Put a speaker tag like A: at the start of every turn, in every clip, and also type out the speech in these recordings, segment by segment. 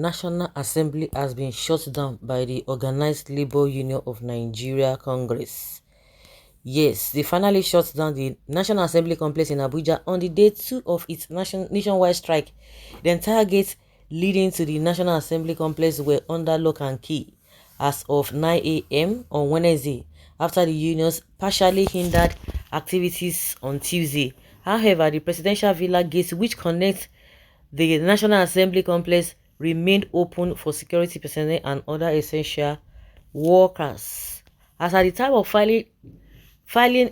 A: National Assembly has been shut down by the Organized Labour Union of Nigeria Congress. Yes, they finally shut down the National Assembly complex in Abuja on the day 2 of its nationwide strike. The entire gate leading to the National Assembly complex were under lock and key as of 9 a.m. on Wednesday, after the unions partially hindered activities on Tuesday. However, the presidential villa gate, which connects the National Assembly complex, remained open for security personnel and other essential workers. As at the time of filing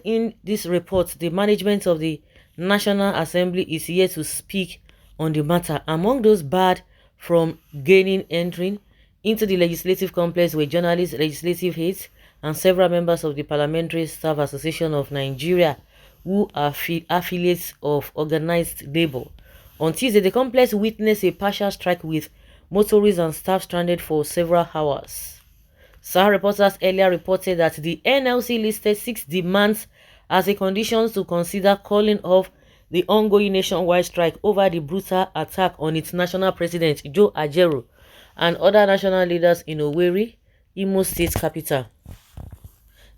A: in this report, the management of the National Assembly is here to speak on the matter. Among those barred from entering into the legislative complex were journalists, legislative aides, and several members of the Parliamentary Staff Association of Nigeria, who are affiliates of organized labor. On Tuesday, the complex witnessed a partial strike with motorists and staff stranded for several hours. Sahara reporters earlier reported that the NLC listed 6 demands as a condition to consider calling off the ongoing nationwide strike over the brutal attack on its national president, Joe Ajaero, and other national leaders in Owerri, Imo State capital.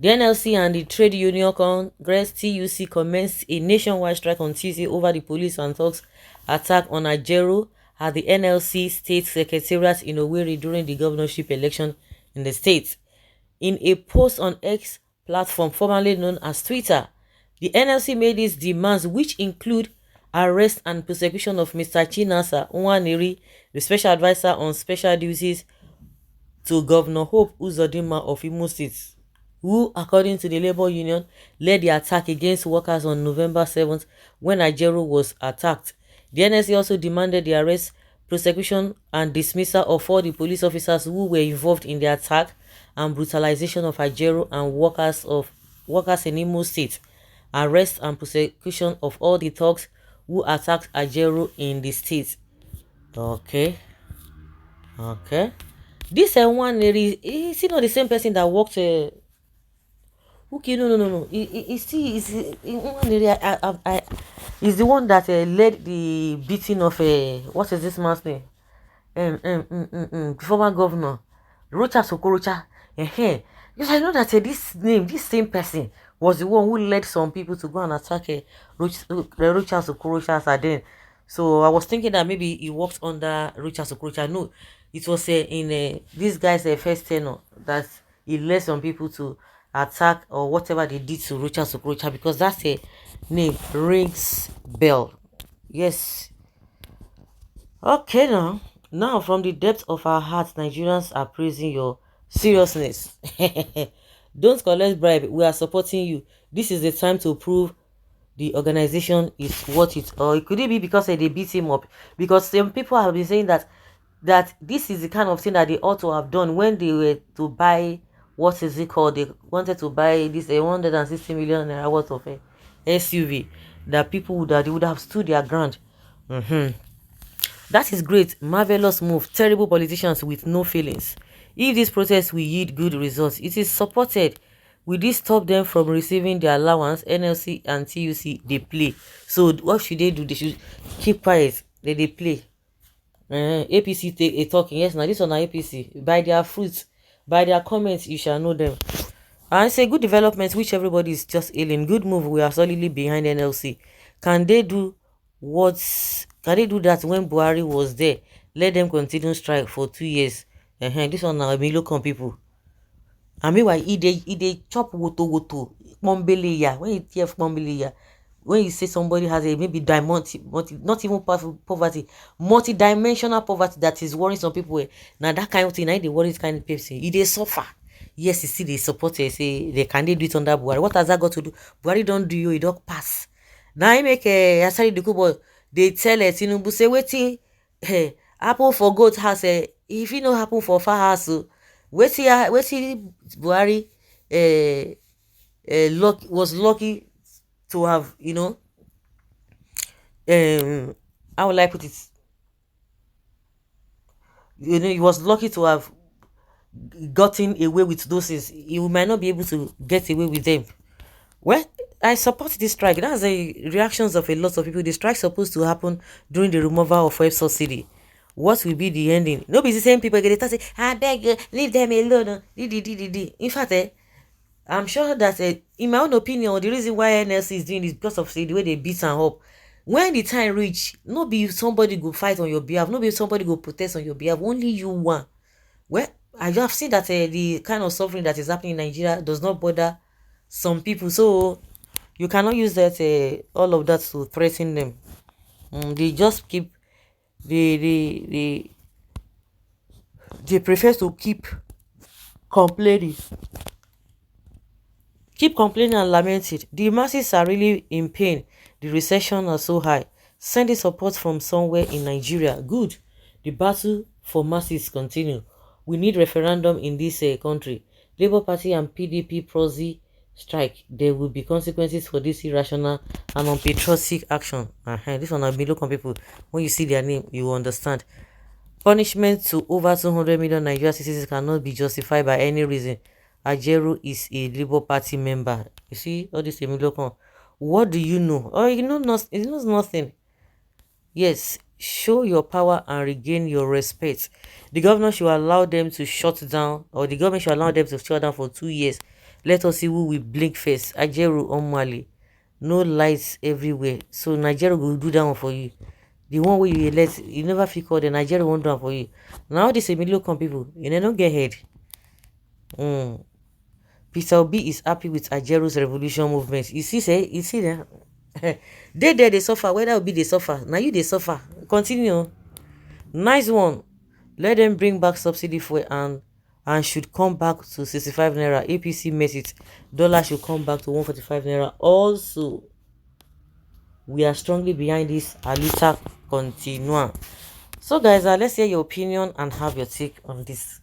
A: The NLC and the Trade Union Congress (TUC) commenced a nationwide strike on Tuesday over the police and thugs attack on Ajaero at the NLC State Secretariat in Owerri during the governorship election in the state. In a post on X platform formerly known as Twitter, the NLC made its demands, which include arrest and prosecution of Mr. Chinasa Nwaneri, the special advisor on special duties to Governor Hope Uzodinma of Imo State, who, according to the labor union, led the attack against workers on November 7th when Ajaero was attacked. The NLC also demanded the arrest, prosecution, and dismissal of all the police officers who were involved in the attack and brutalization of Ajaero and workers in Imo State. Arrest and prosecution of all the thugs who attacked Ajaero in the state. Okay. This one is he not the same person that worked? Okay, no. He's the one that led the beating of what is this man's name? Former governor Rocha Sokorocha. Because I know that this same person was the one who led some people to go and attack Rocha Sokorocha then. So I was thinking that maybe he worked under Rocha Sokorocha. No, it was in this guy's first tenure that he led some people to attack or whatever they did to Rocha Sokorocha, because that's a name rings bell. Yes. Okay, now from the depth of our hearts, Nigerians are praising your seriousness. Don't collect bribe. We are supporting you. This is the time to prove the organization is worth it. Or could it be because they beat him up? Because some people have been saying that this is the kind of thing that they ought to have done when they were to buy, what is it called? They wanted to buy this 160 million naira worth of a SUV. That people would have stood their ground. That is great, marvelous move. Terrible politicians with no feelings. If this protest will yield good results, it is supported. Will this stop them from receiving their allowance? NLC and TUC, they play. So what should they do? They should keep quiet. They play. APC talking. Yes, now this one APC. By their fruits, by their comments, you shall know them. And it's a good development which everybody is just ailing. Good move. We are solidly behind NLC. Can they do that when Buhari was there? Let them continue strike for 2 years. This one now me look on people. I mean why they chop woto mombele ya. When you hear mombele ya, when you say somebody has a maybe not even poverty, multi-dimensional poverty that is worrying some people. Now that kind of thing, they worry this kind of person. They suffer. Yes, you see, they support it. Say they can do it under Buhari. What has that got to do? Buhari don't do you, it don't pass. Now I make Asari the Kubo. They tell Tinubu say waiting. Apple for goat house. If you know happen for far house, waiting Buhari was lucky to have, how will I put it? He was lucky to have gotten away with those things. He might not be able to get away with them. Well, I support this strike. That's the reactions of a lot of people. The strike supposed to happen during the removal of fuel subsidy. what will be the ending? No be the same people get to say, I beg you, leave them alone. In fact, I'm sure that in my own opinion, the reason why NLC is doing this because of the way they beat and up. When the time reach, no be somebody go fight on your behalf, no be somebody go protest on your behalf, only you one. Well, I have seen that the kind of suffering that is happening in Nigeria does not bother some people, so you cannot use that all of that to threaten them. They just keep they prefer to complaining keep complaining and lamenting. The masses are really in pain. The recession are so high. Sending support from somewhere in Nigeria. Good. The battle for masses continue. We need referendum in this country. Labour Party and PDP proxy strike. There will be consequences for this irrational and unpatriotic action. This one will be local people. When you see their name, you will understand. Punishment to over 200 million Nigerian citizens cannot be justified by any reason. Ajeru is a Labour Party member. You see, all this Emilokon. What do you know? Oh, he knows nothing. Yes, show your power and regain your respect. The governor should allow them to shut down, or the government should allow them to shut down for 2 years. Let us see who will blink first. Ajeru Omwali. No lights everywhere. So Nigeria will do that one for you. The one where you elect, you never feel called, the Nigeria won't do that for you. Now this Emilokon people, you know, don't get head. Peter Obi is happy with Ajeru's revolution movement. You see that? They suffer. Whether Obi they suffer. Now you they suffer. Continue. Nice one. Let them bring back subsidy for and should come back to 65 naira. APC met it. Dollar should come back to 145 naira. Also, we are strongly behind this Alita Continua. So guys, let's hear your opinion and have your take on this.